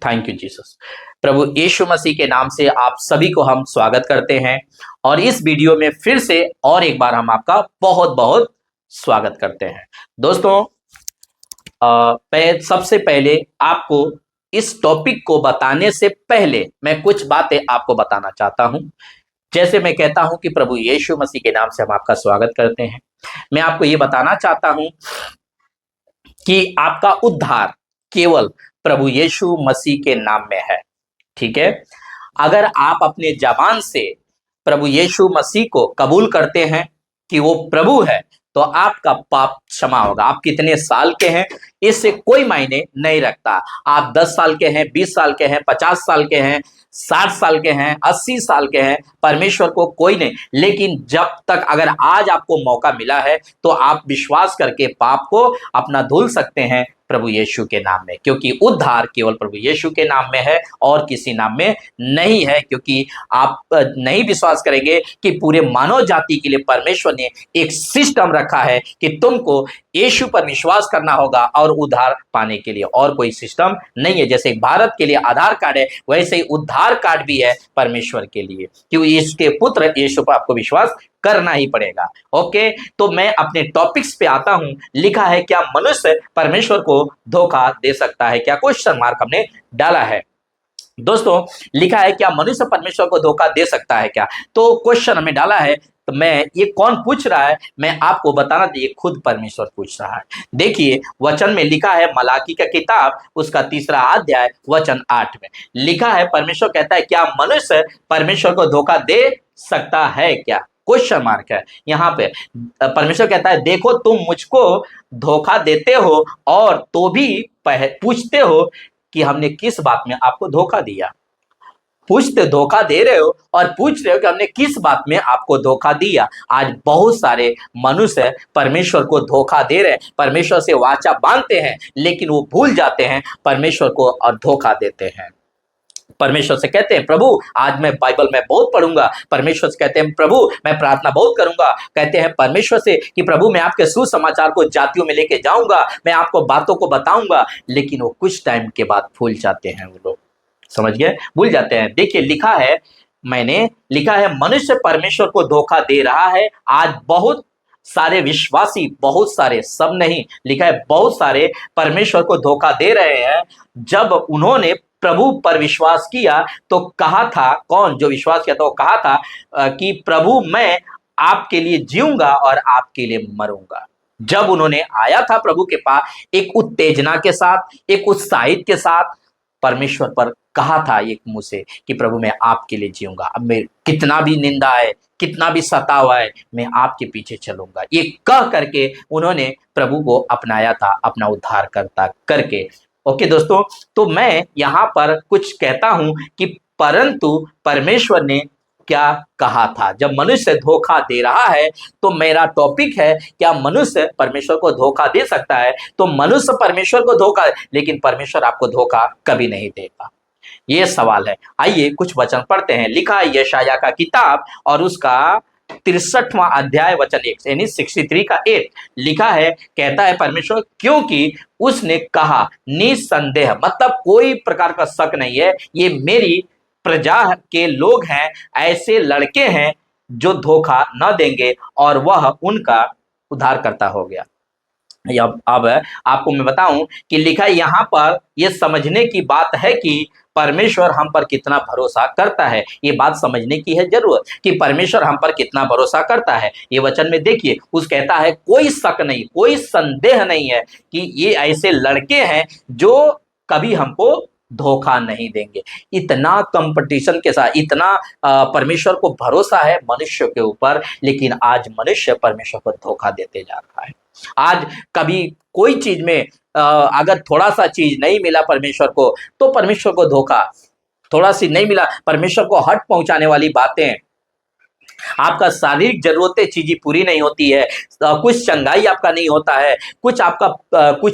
Thank you Jesus. प्रभु यीशु मसीह के नाम से आप सभी को हम स्वागत करते हैं और इस वीडियो में फिर से और एक बार हम आपका बहुत बहुत स्वागत करते हैं। दोस्तों, सबसे पहले आपको इस टॉपिक को बताने से पहले मैं कुछ बातें आपको बताना चाहता हूं। जैसे मैं कहता हूं कि प्रभु यीशु मसीह के नाम से हम आपका स्वागत करते हैं, मैं आपको ये बताना चाहता हूं कि आपका उद्धार केवल प्रभु यीशु मसीह के नाम में है। ठीक है, अगर आप अपने जबान से प्रभु यीशु मसीह को कबूल करते हैं कि वो प्रभु है, तो आपका पाप क्षमा होगा। आप कितने साल के हैं इससे कोई मायने नहीं रखता। आप 10 साल के हैं, 20 साल के हैं, 50 साल के हैं, 60 साल के हैं, 80 साल के हैं, परमेश्वर को कोई नहीं। लेकिन जब तक अगर आज आपको मौका मिला है तो आप विश्वास करके पाप को अपना धुल सकते हैं प्रभु यीशु के नाम में, क्योंकि उद्धार केवल प्रभु यीशु के नाम में है और किसी नाम में नहीं है। क्योंकि आप नहीं विश्वास करेंगे कि पूरे मानव जाति के लिए परमेश्वर ने एक सिस्टम रखा है कि तुमको यीशु पर विश्वास करना होगा और उद्धार पाने के लिए, और कोई सिस्टम नहीं है। जैसे भारत के लिए आधार कार्ड है, वैसे ही उद्धार कार्ड भी है परमेश्वर के लिए, क्योंकि इसके पुत्र यीशु पर आपको विश्वास करना ही पड़ेगा। ओके, तो मैं अपने टॉपिक्स पे आता हूं। लिखा है, क्या मनुष्य परमेश्वर को धोखा दे सकता है? क्या क्वेश्चन मार्क हमने डाला है। दोस्तों, लिखा है, क्या मनुष्य परमेश्वर को धोखा दे सकता है क्या? तो क्वेश्चन हमें डाला है, तो मैं ये कौन पूछ रहा है मैं आपको बताना चाहिए, खुद परमेश्वर पूछ रहा है। देखिए, वचन में लिखा है, मलाकी का किताब उसका 3रा अध्याय वचन 8 में लिखा है, परमेश्वर कहता है, क्या मनुष्य परमेश्वर को धोखा दे सकता है क्या? क्वेश्चन मार्क है यहाँ पे। परमेश्वर कहता है, देखो तुम मुझको धोखा देते हो और तो भी पूछते हो कि हमने किस बात में आपको धोखा दिया। पूछते धोखा दे रहे हो और पूछ रहे हो कि हमने किस बात में आपको धोखा दिया। आज बहुत सारे मनुष्य परमेश्वर को धोखा दे रहे हैं, परमेश्वर से वाचा बांधते हैं, लेकिन वो भूल जाते हैं परमेश्वर को और धोखा देते हैं। परमेश्वर से कहते हैं, प्रभु आज मैं बाइबल में बहुत पढ़ूंगा। परमेश्वर से कहते हैं, प्रभु मैं प्रार्थना बहुत करूंगा। कहते हैं परमेश्वर से कि प्रभु मैं आपके सुसमाचार को जातियों में लेके जाऊंगा, मैं आपको बातों को बताऊंगा। लेकिन वो कुछ टाइम के बाद भूल जाते हैं, वो लोग समझ गए, भूल जाते हैं। देखिए, लिखा है, मैंने लिखा है, मनुष्य परमेश्वर को धोखा दे रहा है। आज बहुत सारे विश्वासी, बहुत सारे, सब नहीं, लिखा है बहुत सारे परमेश्वर को धोखा दे रहे हैं। जब उन्होंने प्रभु पर विश्वास किया तो कहा था, कौन जो विश्वास किया था वो कहा था कि प्रभु मैं आपके लिए जीऊंगा और आपके लिए मरूंगा। जब उन्होंने आया था प्रभु के पास एक उत्तेजना के साथ, एक उत्साहित के साथ, परमेश्वर पर कहा था एक मुंह से कि प्रभु मैं आपके लिए जीऊंगा। अब मैं कितना भी निंदा है, कितना भी सतावा है, मैं आपके पीछे चलूंगा। ये कह करके उन्होंने प्रभु को अपनाया था अपना उद्धार करता करके। ओके दोस्तों, तो मैं यहाँ पर कुछ कहता हूं कि परंतु परमेश्वर ने क्या कहा था। जब मनुष्य धोखा दे रहा है तो मेरा टॉपिक है, क्या मनुष्य परमेश्वर को धोखा दे सकता है? तो मनुष्य परमेश्वर को धोखा, लेकिन परमेश्वर आपको धोखा कभी नहीं देगा, ये सवाल है। आइए कुछ वचन पढ़ते हैं। लिखा है यशायाह का किताब और उसका 63वां अध्याय वचन 1 यानी 63 का 1 लिखा है, कहता है परमेश्वर, क्योंकि उसने कहा निसंदेह, मतलब कोई प्रकार का शक नहीं है, ये मेरी प्रजा के लोग हैं, ऐसे लड़के हैं जो धोखा न देंगे और वह उनका उद्धारकर्ता हो गया। अब आपको मैं बताऊं कि लिखा यहाँ पर यह समझने की बात है कि परमेश्वर हम पर कितना भरोसा करता है। ये बात समझने की है जरूरत कि परमेश्वर हम पर कितना भरोसा करता है। ये वचन में देखिए, उस कहता है कोई शक नहीं, कोई संदेह नहीं है कि ये ऐसे लड़के हैं जो कभी हमको धोखा नहीं देंगे। इतना कंपटीशन के साथ, इतना परमेश्वर को भरोसा है मनुष्य के ऊपर, लेकिन आज मनुष्य परमेश्वर को धोखा देते जा रहा है। आज कभी कोई चीज में अगर थोड़ा सा चीज नहीं मिला परमेश्वर को तो परमेश्वर को धोखा, थोड़ा सी नहीं मिला परमेश्वर को हट पहुंचाने वाली बातें। आपका शारीरिक जरूरतें चीजें पूरी नहीं होती है, कुछ चंगाई आपका नहीं होता है, कुछ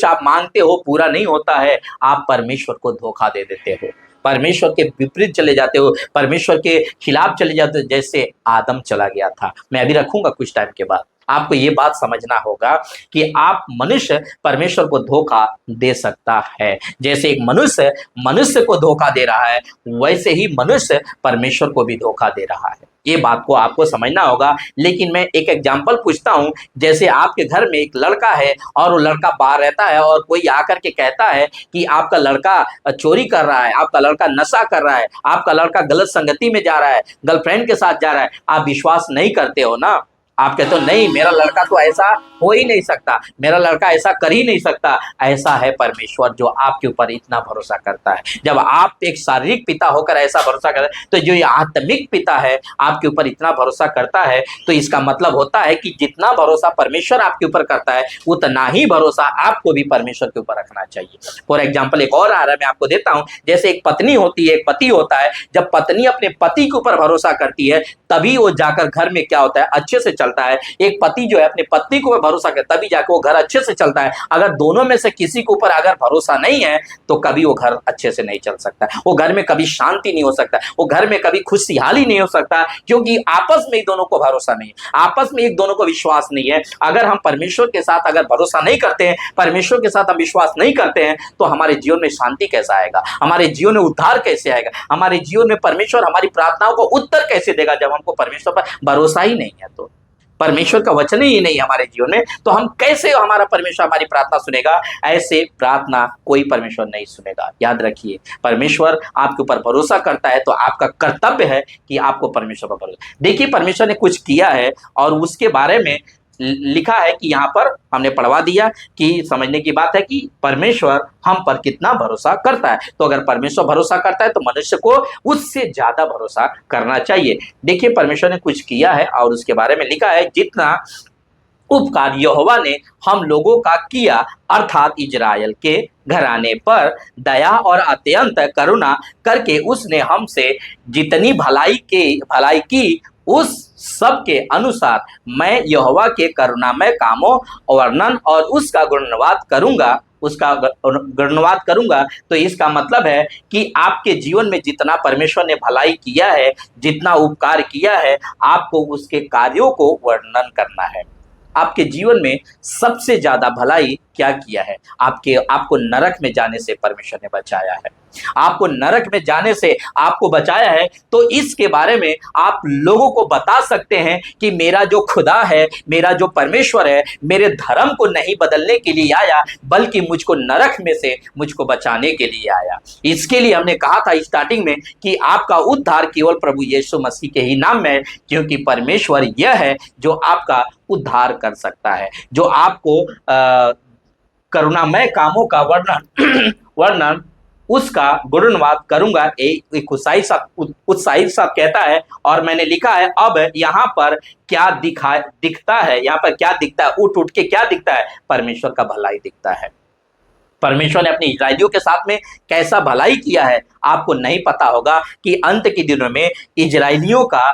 आप मांगते हो पूरा नहीं होता है, आप परमेश्वर को धोखा दे देते हो, परमेश्वर के विपरीत चले जाते हो, परमेश्वर के खिलाफ चले जाते हो, जैसे आदम चला गया था। मैं अभी रखूंगा कुछ टाइम के बाद। आपको ये बात समझना होगा कि आप मनुष्य परमेश्वर को धोखा दे सकता है। जैसे एक मनुष्य मनुष्य को धोखा दे रहा है, वैसे ही मनुष्य परमेश्वर को भी धोखा दे रहा है। ये बात को आपको समझना होगा। लेकिन मैं एक एग्जांपल पूछता हूं, जैसे आपके घर में एक लड़का है और वो लड़का बाहर रहता है और कोई आकर के कहता है कि आपका लड़का चोरी कर रहा है, आपका लड़का नशा कर रहा है, आपका लड़का गलत संगति में जा रहा है, गर्लफ्रेंड के साथ जा रहा है, आप विश्वास नहीं करते हो ना। आप कहते हो नहीं, मेरा लड़का तो ऐसा हो ही नहीं सकता, मेरा लड़का ऐसा कर ही नहीं सकता। ऐसा है परमेश्वर जो आपके ऊपर इतना भरोसा करता है। जब आप एक शारीरिक पिता होकर ऐसा भरोसा करते हैं, तो जो ये आत्मिक पिता है आपके ऊपर इतना भरोसा करता है, तो इसका मतलब होता है कि जितना भरोसा परमेश्वर आपके ऊपर करता है, उतना ही भरोसा आपको भी परमेश्वर के ऊपर रखना चाहिए। फॉर एग्जाम्पल एक और आ रहा है, मैं आपको देता हूं। जैसे एक पत्नी होती है, एक पति होता है। जब पत्नी अपने पति के ऊपर भरोसा करती है, तभी वो जाकर घर में क्या होता है, अच्छे से चलता है। एक पति जो है अपने पत्नी को भरोसा करता है, तभी जाकर वो घर अच्छे से चलता है। अगर दोनों में से किसी के ऊपर अगर भरोसा नहीं है, तो कभी वो घर अच्छे से नहीं चल सकता, वो घर में कभी शांति नहीं हो सकता, वो घर में कभी खुशहाली नहीं हो सकता, क्योंकि आपस में एक दोनों को भरोसा नहीं है, आपस में एक दोनों को विश्वास नहीं है। अगर हम परमेश्वर के साथ अगर भरोसा नहीं करते हैं, परमेश्वर के साथ हम विश्वास नहीं करते हैं, तो हमारे जीवन में शांति कैसा आएगा, हमारे जीवन में उद्धार कैसे आएगा, हमारे जीवन में परमेश्वर हमारी प्रार्थनाओं को उत्तर कैसे देगा, जब हमको परमेश्वर पर भरोसा ही नहीं है। तो परमेश्वर का वचन ही नहीं है हमारे जीवन में, तो हम कैसे हमारा परमेश्वर हमारी प्रार्थना सुनेगा? ऐसे प्रार्थना कोई परमेश्वर नहीं सुनेगा। याद रखिए, परमेश्वर आपके ऊपर भरोसा करता है, तो आपका कर्तव्य है कि आपको परमेश्वर पर भरोसा। देखिए, परमेश्वर ने कुछ किया है और उसके बारे में लिखा है कि यहाँ पर हमने पढ़वा दिया कि समझने की बात है कि परमेश्वर हम पर कितना भरोसा करता है। तो अगर परमेश्वर भरोसा करता है, तो मनुष्य को उससे ज्यादा भरोसा करना चाहिए। देखिए, परमेश्वर ने कुछ किया है और उसके बारे में लिखा है, जितना उपकार यहोवा ने हम लोगों का किया, अर्थात इजराइल के घराने पर दया और अत्यंत करुणा करके उसने हमसे जितनी भलाई की, उस सब के अनुसार मैं यहोवा के करुणामय कामों वर्णन और उसका गुणवाद करूंगा। तो इसका मतलब है कि आपके जीवन में जितना परमेश्वर ने भलाई किया है, जितना उपकार किया है, आपको उसके कार्यों को वर्णन करना है। आपके जीवन में सबसे ज्यादा भलाई क्या किया है? आपको नरक में जाने से परमेश्वर ने बचाया है, आपको नरक में जाने से आपको बचाया है। तो इसके बारे में आप लोगों को बता सकते हैं कि मेरा जो खुदा है, मेरा जो परमेश्वर है, मेरे धर्म को नहीं बदलने के लिए आया, बल्कि मुझको नरक में से मुझको बचाने के लिए आया। इसके लिए हमने कहा था स्टार्टिंग में कि आपका उद्धार केवल प्रभु यीशु मसीह के ही नाम में है, क्योंकि परमेश्वर यह है जो आपका उद्धार कर सकता है, जो आपको करुणामय कामों का वर्णन उसका गुणवाद करूंगा। एक उत्साही सा कहता है, और मैंने लिखा है अब यहाँ पर क्या दिखता है, यहाँ पर क्या दिखता है, उठ के क्या दिखता है? परमेश्वर का भलाई दिखता है। परमेश्वर ने अपने इजरायलियों के साथ में कैसा भलाई किया है, आपको नहीं पता होगा कि अंत के दिनों में इजरायलियों का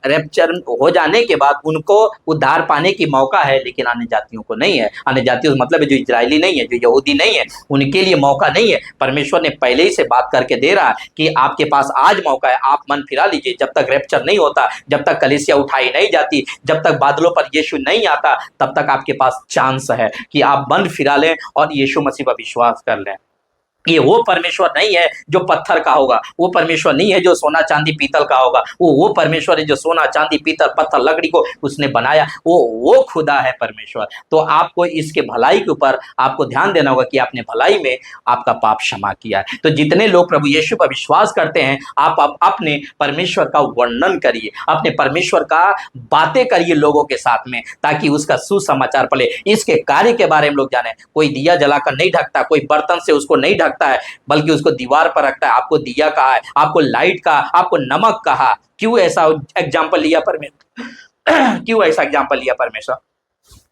रैप्चर हो जाने के बाद उनको उद्धार पाने की मौका है, लेकिन अन्य जातियों को नहीं है। अन्य जातियों मतलब है जो इजरायली नहीं है, जो यहूदी नहीं है, उनके लिए मौका नहीं है। परमेश्वर ने पहले ही से बात करके दे रहा है कि आपके पास आज मौका है, आप मन फिरा लीजिए। जब तक रैप्चर नहीं होता, जब तक कलीसिया उठाई नहीं जाती, जब तक बादलों पर यीशु नहीं आता, तब तक आपके पास चांस है कि आप मन फिरा लें और यीशु मसीह पर विश्वास कर लें। ये वो परमेश्वर नहीं है जो पत्थर का होगा, वो परमेश्वर नहीं है जो सोना चांदी पीतल का होगा, वो परमेश्वर है जो सोना चांदी पीतल पत्थर लकड़ी को उसने बनाया, वो खुदा है परमेश्वर। तो आपको इसके भलाई के ऊपर आपको ध्यान देना होगा कि आपने भलाई में आपका पाप क्षमा किया है। तो जितने लोग प्रभु यीशु पर विश्वास करते हैं, आप अपने परमेश्वर का वर्णन करिए, अपने परमेश्वर का बातें करिए लोगों के साथ में, ताकि उसका सुसमाचार पड़े, इसके कार्य के बारे में लोग जाने। कोई दिया जलाकर नहीं ढकता, कोई बर्तन से उसको नहीं ढकता है, बल्कि उसको दीवार पर रखता है। आपको दिया कहा है, आपको लाइट कहा, आपको नमक कहा। क्यों ऐसा एग्जाम्पल लिया परमेश्वर? क्यों ऐसा एग्जाम्पल लिया परमेश्वर?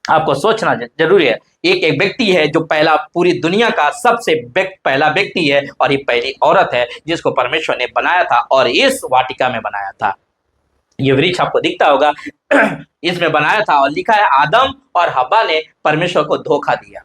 आपको सोचना जरूरी है। एक व्यक्ति है जो पूरी दुनिया का सबसे पहला व्यक्ति है, और ये पहली औरत है जिसको परमेश्वर ने बनाया था, और इस वाटिका में बनाया था। ये वृक्ष आपको दिखता होगा, इसमें बनाया था, और लिखा है आदम और हव्वा ने परमेश्वर को धोखा दिया।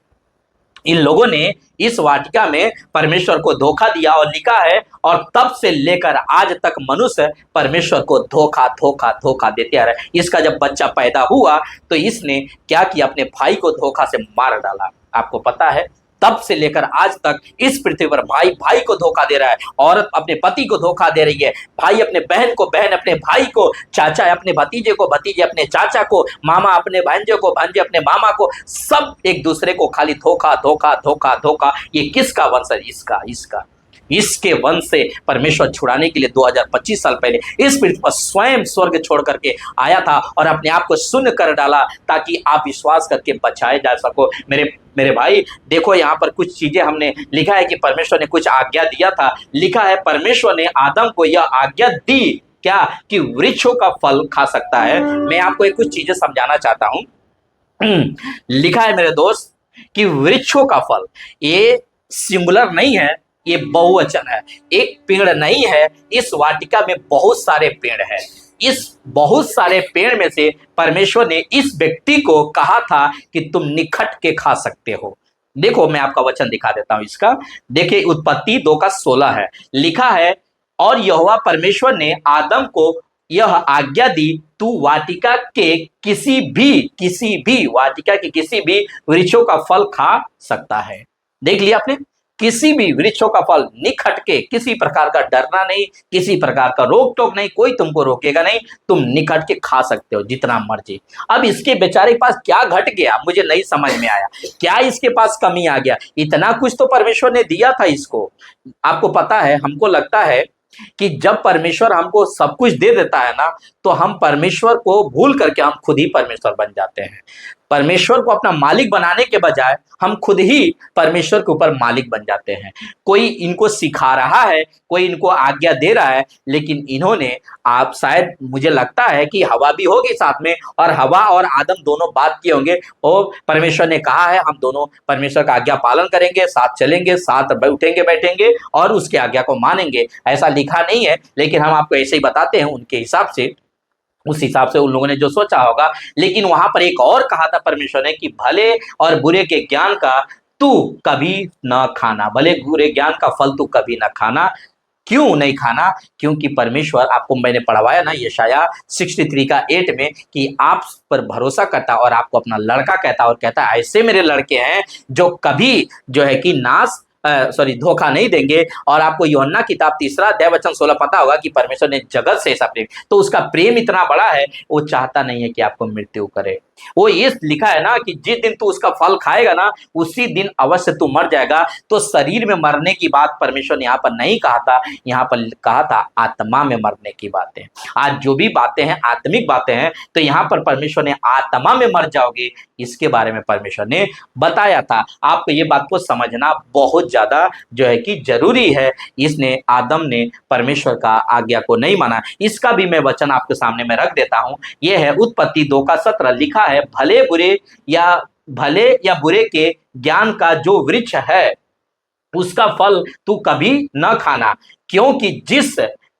इन लोगों ने इस वाटिका में परमेश्वर को धोखा दिया और लिखा है, और तब से लेकर आज तक मनुष्य परमेश्वर को धोखा धोखा धोखा देते आ रहा है। इसका जब बच्चा पैदा हुआ तो इसने क्या किया, अपने भाई को धोखा से मार डाला। आपको पता है, तब से लेकर आज तक इस पृथ्वी पर भाई भाई को धोखा दे रहा है, औरत अपने पति को धोखा दे रही है, भाई अपने बहन को, बहन अपने भाई को, चाचा अपने भतीजे को, भतीजे अपने चाचा को, मामा अपने भांजे को, भांजे अपने मामा को, सब एक दूसरे को खाली धोखा धोखा धोखा धोखा। ये किसका वंश है? इसका इसके वंश से परमेश्वर छुड़ाने के लिए 2025 साल पहले इस पृथ्वी पर स्वयं स्वर्ग छोड़ करके आया था और अपने आप को शून्य कर डाला ताकि आप विश्वास करके बचाए जा सको। मेरे भाई देखो, यहाँ पर कुछ चीजें हमने लिखा है कि परमेश्वर ने कुछ आज्ञा दिया था। लिखा है परमेश्वर ने आदम को यह आज्ञा दी क्या, कि वृक्षों का फल खा सकता है। मैं आपको एक कुछ चीजें समझाना चाहता हूं। लिखा है मेरे दोस्त कि वृक्षों का फल, ये सिंगुलर नहीं है, ये बहुवचन है, एक पेड़ नहीं है। इस वाटिका में बहुत सारे पेड़ हैं। इस बहुत सारे पेड़ में से परमेश्वर ने इस व्यक्ति को कहा था कि तुम निखट के खा सकते हो। देखो, मैं आपका वचन दिखा देता हूं इसका। देखिए, उत्पत्ति 2:16 है। लिखा है, और यहोवा परमेश्वर ने आदम को यह आज्ञा दी, तू वाटिका के किसी भी वाटिका के किसी भी वृक्षों का फल खा सकता है। देख लिया आपने, किसी भी वृक्षों का फल निखट के, किसी प्रकार का डरना नहीं, किसी प्रकार का रोक टोक नहीं, कोई तुमको रोकेगा नहीं, तुम निखट के खा सकते हो जितना मर्जी। अब इसके बेचारे के पास क्या घट गया, मुझे नहीं समझ में आया, क्या इसके पास कमी आ गया? इतना कुछ तो परमेश्वर ने दिया था इसको। आपको पता है, हमको लगता है कि जब परमेश्वर हमको सब कुछ दे देता है ना, तो हम परमेश्वर को भूल करके हम खुद ही परमेश्वर बन जाते हैं। परमेश्वर को अपना मालिक बनाने के बजाय हम खुद ही परमेश्वर के ऊपर मालिक बन जाते हैं। कोई इनको सिखा रहा है, कोई इनको आज्ञा दे रहा है, लेकिन इन्होंने, आप शायद मुझे लगता है कि हवा भी होगी साथ में, और हवा और आदम दोनों बात किए होंगे, और परमेश्वर ने कहा है हम दोनों परमेश्वर का आज्ञा पालन करेंगे, साथ चलेंगे, साथ उठेंगे बैठेंगे और उसकी आज्ञा को मानेंगे। ऐसा लिखा नहीं है, लेकिन हम आपको ऐसे ही बताते हैं उनके हिसाब से, उस हिसाब से उन लोगों ने जो सोचा होगा। लेकिन वहां पर एक और कहा था परमेश्वर ने कि भले और बुरे के ज्ञान का तू कभी न खाना, भले बुरे ज्ञान का फल तू कभी न खाना। क्यों नहीं खाना? क्योंकि परमेश्वर, आपको मैंने पढ़वाया ना यशाया 63 का 8 में, कि आप पर भरोसा करता और आपको अपना लड़का कहता और कहता है ऐसे मेरे लड़के हैं जो कभी जो है कि धोखा नहीं देंगे। और आपको यूहन्ना किताब 3:16 पता होगा कि परमेश्वर ने जगत से ऐसा प्रेम, तो उसका प्रेम इतना बड़ा है, वो चाहता नहीं है कि आपको मृत्यु करे। वो ये लिखा है ना कि जिस दिन तू उसका फल खाएगा ना, उसी दिन अवश्य तू मर जाएगा। तो शरीर में मरने की बात परमेश्वर ने यहाँ पर नहीं कहा था, यहाँ पर कहा था आत्मा में मरने की बातें। आज जो भी बातें हैं आत्मिक बातें हैं, तो यहाँ पर परमेश्वर ने आत्मा में मर जाओगे, इसके बारे में परमेश्वर ने बताया था। आपको ये बात को समझना बहुत ज्यादा जो है कि जरूरी है। इसने, आदम ने परमेश्वर का आज्ञा को नहीं माना। इसका भी मैं वचन आपके सामने में रख देता हूं। यह है उत्पत्ति 2:17। लिखा है, भले या बुरे के ज्ञान का जो वृक्ष है उसका फल तू कभी न खाना, क्योंकि जिस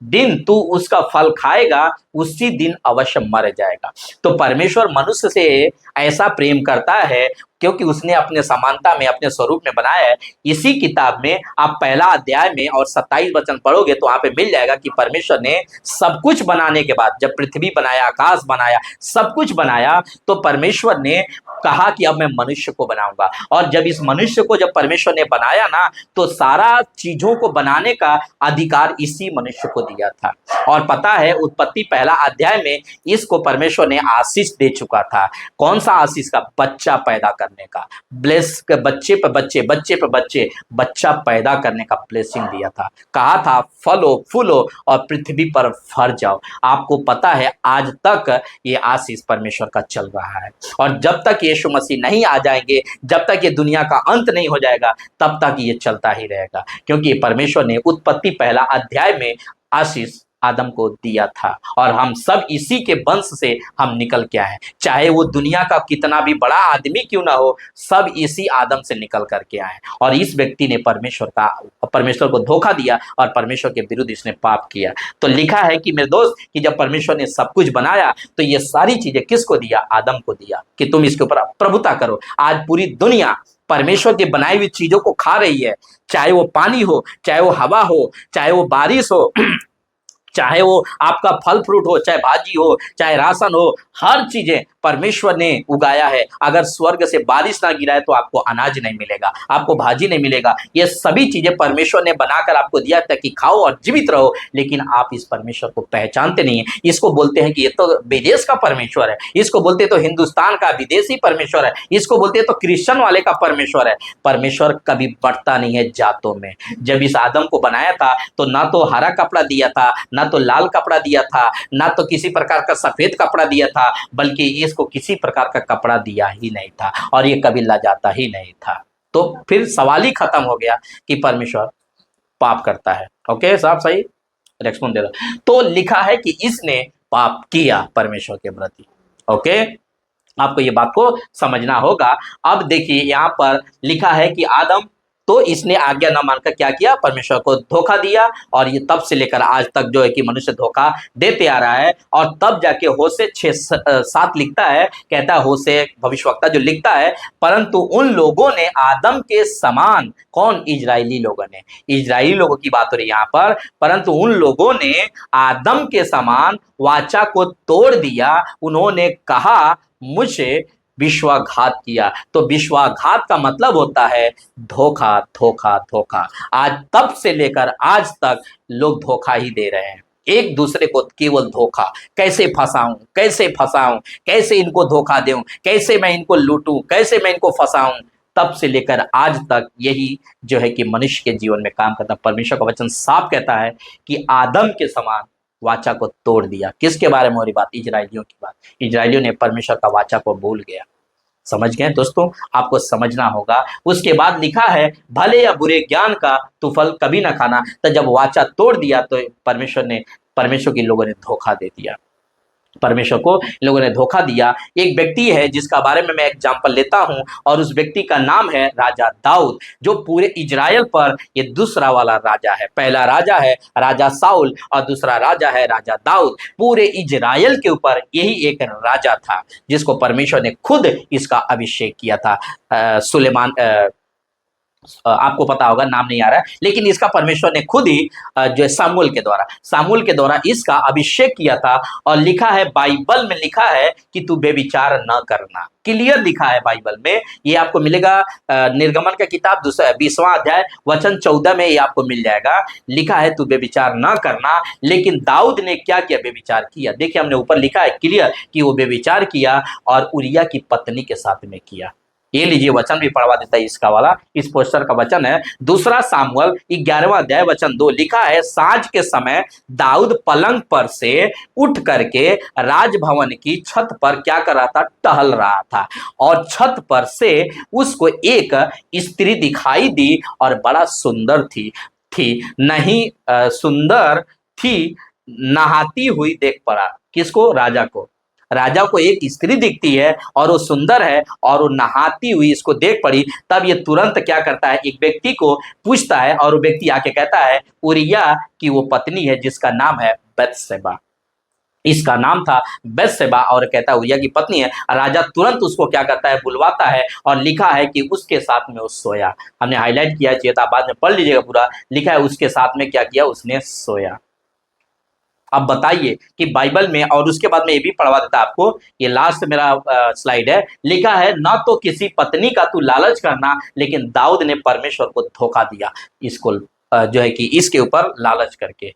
दिन तू उसका फल खाएगा उसी दिन अवश्य मर जाएगा। तो परमेश्वर मनुष्य से ऐसा प्रेम करता है क्योंकि उसने अपने समानता में, अपने स्वरूप में बनाया है। इसी किताब में आप पहला अध्याय में और 27 वचन पढ़ोगे तो वहां पे मिल जाएगा कि परमेश्वर ने सब कुछ बनाने के बाद, जब पृथ्वी बनाया, आकाश बनाया, सब कुछ बनाया, तो परमेश्वर ने कहा कि अब मैं मनुष्य को बनाऊंगा। और जब इस मनुष्य को जब परमेश्वर ने बनाया ना, तो सारा चीजों को बनाने का अधिकार इसी मनुष्य को दिया था। और पता है, उत्पत्ति पहला अध्याय में इसको परमेश्वर ने आशीष दे चुका था। कौन सा आशीष का? बच्चा पैदा करने का, ब्लेस, बच्चे पे बच्चे, बच्चे पे बच्चे, बच्चा पैदा करने का ब्लेसिंग दिया था। कहा था फलो फूलो और पृथ्वी पर फर जाओ। आपको पता है आज तक ये आशीष परमेश्वर का चल रहा है, और जब तक यीशु मसीह नहीं आ जाएंगे, जब तक ये दुनिया का अंत नहीं हो जाएगा, तब तक ये चलता ही रहेगा। क्योंकि परमेश्वर ने उत्पत्ति पहला अध्याय में आशीष आदम को दिया था, और हम सब इसी के वंश से हम निकल के आए। चाहे वो दुनिया का कितना भी बड़ा आदमी क्यों ना हो, सब इसी आदम से निकल करके आए। और इस व्यक्ति ने परमेश्वर को धोखा दिया और परमेश्वर के विरुद्ध इसने पाप किया। तो लिखा है कि मेरे दोस्त, कि जब परमेश्वर ने सब कुछ बनाया तो ये सारी चीजें किसको दिया? आदम को दिया, कि तुम इसके ऊपर प्रभुता करो। आज पूरी दुनिया परमेश्वर की बनाई हुई चीजों को खा रही है, चाहे वो पानी हो, चाहे वो हवा हो, चाहे वो बारिश हो, चाहे वो आपका फल फ्रूट हो, चाहे भाजी हो, चाहे राशन हो, हर चीजें परमेश्वर ने उगाया है। अगर स्वर्ग से बारिश ना गिराए तो आपको अनाज नहीं मिलेगा, आपको भाजी नहीं मिलेगा। ये सभी चीजें परमेश्वर ने बनाकर आपको दिया ताकि खाओ और जीवित रहो, लेकिन आप इस परमेश्वर को पहचानते नहीं है। इसको बोलते हैं कि ये तो विदेश का परमेश्वर है, इसको बोलते तो हिंदुस्तान का विदेशी परमेश्वर है, इसको बोलते तो क्रिश्चियन वाले का परमेश्वर है। परमेश्वर कभी बढ़ता नहीं है जातों में। जब इस आदम को बनाया था तो ना तो हरा कपड़ा दिया था, ना तो लाल कपड़ा दिया था, ना तो किसी प्रकार का सफेद कपड़ा दिया था, बल्कि इसको किसी प्रकार का कपड़ा दिया ही नहीं था और ये कभी लजाता ही नहीं था। तो फिर सवाल ही खत्म हो गया कि परमेश्वर पाप करता है। ओके साहब, सही रेस्पॉन्स दे दो। तो लिखा है कि इसने पाप किया परमेश्वर के प्रति। ओके, आपको ये बात को समझना होगा। अब देखिए यहां पर लिखा है कि आदम, तो इसने आज्ञा न मानकर क्या किया, परमेश्वर को धोखा दिया। और ये तब से लेकर आज तक जो है कि मनुष्य धोखा देते आ रहा है। और तब जाके होशे 6:7 लिखता है, कहता है होशे भविष्यवक्ता जो लिखता है, परंतु उन लोगों ने आदम के समान, कौन, इजरायली लोगों ने, इजरायली लोगों की बात हो रही है यहाँ पर, परंतु उन लोगों ने आदम के समान वाचा को तोड़ दिया। उन्होंने कहा मुझे विश्वासघात किया। तो विश्वासघात का मतलब होता है धोखा, धोखा, धोखा। आज तब से लेकर आज तक लोग धोखा ही दे रहे हैं, एक दूसरे को केवल धोखा। कैसे फंसाऊं, कैसे फंसाऊं, कैसे इनको धोखा दूं, कैसे मैं इनको लूटूं, कैसे मैं इनको फंसाऊं। तब से लेकर आज तक यही जो है कि मनुष्य के जीवन में काम करता। परमेश्वर का वचन साफ कहता है कि आदम के समान वाचा को तोड़ दिया। किसके बारे में हो रही बात, इजरायलियों की बात। इजरायलियों ने परमेश्वर का वाचा को भूल गया। समझ गए दोस्तों, आपको समझना होगा। उसके बाद लिखा है भले या बुरे ज्ञान का तू फल कभी ना खाना। तो जब वाचा तोड़ दिया तो परमेश्वर के लोगों ने धोखा दे दिया, परमेश्वर को लोगों ने धोखा दिया। एक व्यक्ति है जिसका बारे में मैं एग्जांपल लेता हूं, और उस व्यक्ति का नाम है राजा दाऊद, जो पूरे इजराइल पर ये दूसरा वाला राजा है। पहला राजा है राजा साउल और दूसरा राजा है राजा दाऊद। पूरे इजराइल के ऊपर यही एक राजा था जिसको परमेश्वर ने खुद इसका अभिषेक किया था। सुलेमान, आपको पता होगा, नाम नहीं आ रहा है, लेकिन इसका परमेश्वर ने खुद ही जो है सामुएल के द्वारा इसका अभिषेक किया था। और लिखा है, बाइबल में लिखा है कि तू बेविचार न करना। क्लियर लिखा है बाइबल में, ये आपको मिलेगा निर्गमन का किताब 20वां अध्याय वचन 14 में, ये आपको मिल जाएगा। लिखा है तू बेविचार न करना। लेकिन दाऊद ने क्या किया, बेविचार किया। देखिए हमने ऊपर लिखा है क्लियर कि वो बेविचार किया और उरिया की पत्नी के साथ में किया। ये लीजिए वचन भी पढ़वा देता है इसका वाला, इस पोस्टर का वचन है 2 सामुएल 11वां अध्याय वचन 2। लिखा है, सांझ के समय दाऊद पलंग पर से उठ करके राजभवन की छत पर क्या कर रहा था, टहल रहा था। और छत पर से उसको एक स्त्री दिखाई दी और बड़ा सुंदर थी नहीं सुंदर थी, नहाती हुई देख पड़ा। किसको, राजा को एक स्त्री दिखती है और वो सुंदर है और वो नहाती हुई इसको देख पड़ी। तब ये तुरंत क्या करता है, एक व्यक्ति को पूछता है और वो व्यक्ति आके कहता है उरिया की वो पत्नी है जिसका नाम है बत्शेबा। इसका नाम था बत्शेबा और कहता है उरिया की पत्नी है। राजा तुरंत उसको क्या करता है, बुलवाता है और लिखा है कि उसके साथ में वो सोया। हमने हाईलाइट किया है, चेता बाद में पढ़ लीजिएगा पूरा। लिखा है उसके साथ में क्या किया, उसने सोया। अब बताइए कि बाइबल में, और उसके बाद में ये भी पढ़वा देता आपको, ये लास्ट मेरा स्लाइड है। लिखा है, ना तो किसी पत्नी का तू लालच करना, लेकिन दाऊद ने परमेश्वर को धोखा दिया, इसको जो है कि इसके ऊपर लालच करके,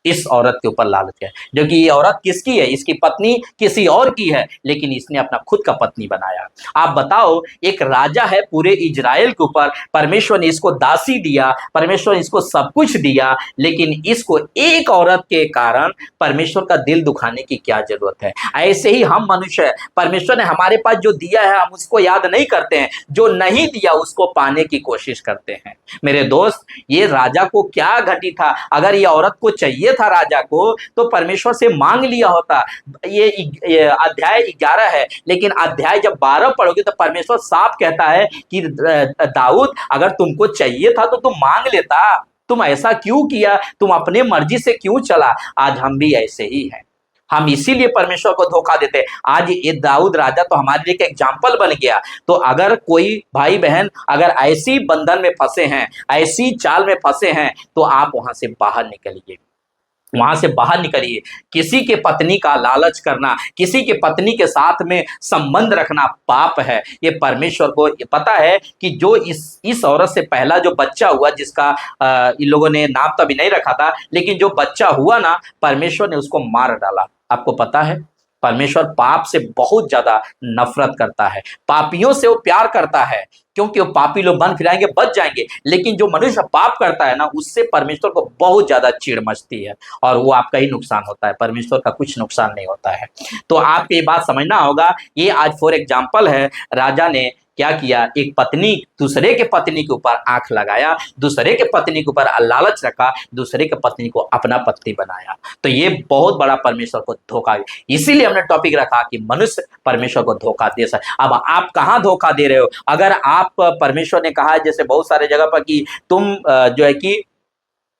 इस औरत के ऊपर लालच है। जो कि ये औरत किसकी है, इसकी पत्नी किसी और की है, लेकिन इसने अपना खुद का पत्नी बनाया। आप बताओ, एक राजा है पूरे इजराइल के ऊपर, परमेश्वर ने इसको दासी दिया, परमेश्वर ने इसको सब कुछ दिया, लेकिन इसको एक औरत के कारण परमेश्वर का दिल दुखाने की क्या जरूरत है। ऐसे ही हम मनुष्य, परमेश्वर ने हमारे पास जो दिया है हम उसको याद नहीं करते हैं, जो नहीं दिया उसको पाने की कोशिश करते हैं। मेरे दोस्त, ये राजा को क्या घटी था, अगर ये औरत को चाहिए था राजा को तो परमेश्वर से मांग लिया होता। ये अध्याय 11 है, लेकिन अध्याय जब 12 पढ़ोगे तो परमेश्वर साफ कहता है कि दाऊद, अगर तुमको चाहिए था तो तुम मांग लेता, तुम ऐसा क्यों किया, तुम अपने मर्जी से क्यों चला। आज हम भी ऐसे ही हैं, हम इसीलिए परमेश्वर को धोखा देते हैं। आज ये दाऊद राजा तो हमारे लिए एक एग्जाम्पल बन गया। तो अगर कोई भाई बहन अगर ऐसी बंधन में फंसे हैं, ऐसी चाल में फंसे हैं, तो आप वहां से बाहर निकलिए, वहां से बाहर निकलिए। किसी के पत्नी का लालच करना, किसी के पत्नी के साथ में संबंध रखना पाप है। ये परमेश्वर को ये पता है कि जो इस औरत से पहला जो बच्चा हुआ, जिसका इन लोगों ने नाम तो अभी नहीं रखा था, लेकिन जो बच्चा हुआ ना, परमेश्वर ने उसको मार डाला। आपको पता है परमेश्वर पाप से बहुत ज्यादा नफरत करता है, पापियों से वो प्यार करता है, क्योंकि वो पापी लोग बन फिराएंगे, बच जाएंगे। लेकिन जो मनुष्य पाप करता है ना, उससे परमेश्वर को बहुत ज्यादा चिढ़ मचती है, और वो आपका ही नुकसान होता है, परमेश्वर का कुछ नुकसान नहीं होता है। तो आपको ये बात समझना होगा। ये आज फॉर एग्जाम्पल है, राजा ने क्या किया, एक पत्नी दूसरे के पत्नी के ऊपर आंख लगाया, दूसरे के पत्नी के ऊपर लालच रखा, दूसरे के पत्नी को अपना पत्नी बनाया। तो ये बहुत बड़ा परमेश्वर को धोखा है। इसीलिए हमने टॉपिक रखा कि मनुष्य परमेश्वर को धोखा दे सकता। अब आप कहां धोखा दे रहे हो? अगर आप, परमेश्वर ने कहा है जैसे बहुत सारे जगह पर कि तुम जो है कि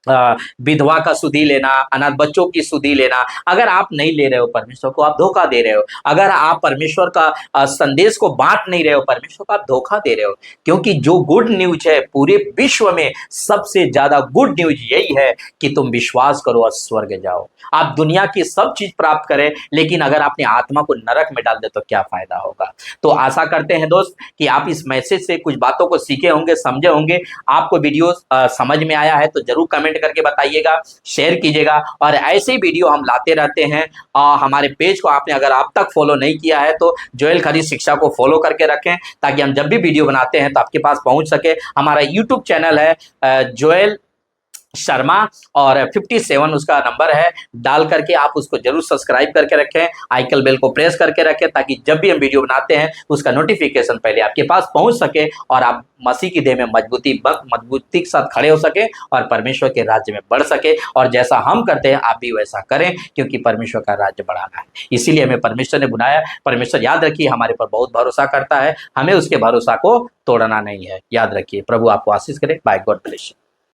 विधवा का सुधि लेना, अनाथ बच्चों की सुधि लेना, अगर आप नहीं ले रहे हो परमेश्वर को, आप धोखा दे रहे हो। अगर आप परमेश्वर का संदेश को बांट नहीं रहे हो, परमेश्वर को आप धोखा दे रहे हो। क्योंकि जो गुड न्यूज है पूरे विश्व में, सबसे ज्यादा गुड न्यूज यही है कि तुम विश्वास करो और स्वर्ग जाओ। आप दुनिया की सब चीज प्राप्त करें, लेकिन अगर अपनी आत्मा को नरक में डाल दे तो क्या फायदा होगा। तो आशा करते हैं दोस्त कि आप इस मैसेज से कुछ बातों को सीखे होंगे, समझे होंगे। आपको वीडियो समझ में आया है तो जरूर कमेंट करके बताइएगा, शेयर कीजिएगा, और ऐसे ही वीडियो हम लाते रहते हैं। हमारे पेज को आपने अगर आप तक फॉलो नहीं किया है तो जोएल खरी शिक्षा को फॉलो करके रखें, ताकि हम जब भी वीडियो बनाते हैं तो आपके पास पहुंच सके। हमारा यूट्यूब चैनल है जोएल शर्मा, और 57 उसका नंबर है, डाल करके आप उसको जरूर सब्सक्राइब करके रखें, आइकन बेल को प्रेस करके रखें, ताकि जब भी हम वीडियो बनाते हैं उसका नोटिफिकेशन पहले आपके पास पहुंच सके, और आप मसीह की देह में मजबूती के साथ खड़े हो सके और परमेश्वर के राज्य में बढ़ सके। और जैसा हम करते हैं आप भी वैसा करें, क्योंकि परमेश्वर का राज्य बढ़ाना है, इसीलिए हमें परमेश्वर ने बुलाया। परमेश्वर याद रखिए हमारे पर बहुत भरोसा करता है, हमें उसके भरोसा को तोड़ना नहीं है। याद रखिए। प्रभु आपको आशीष करे। Bye, God bless you.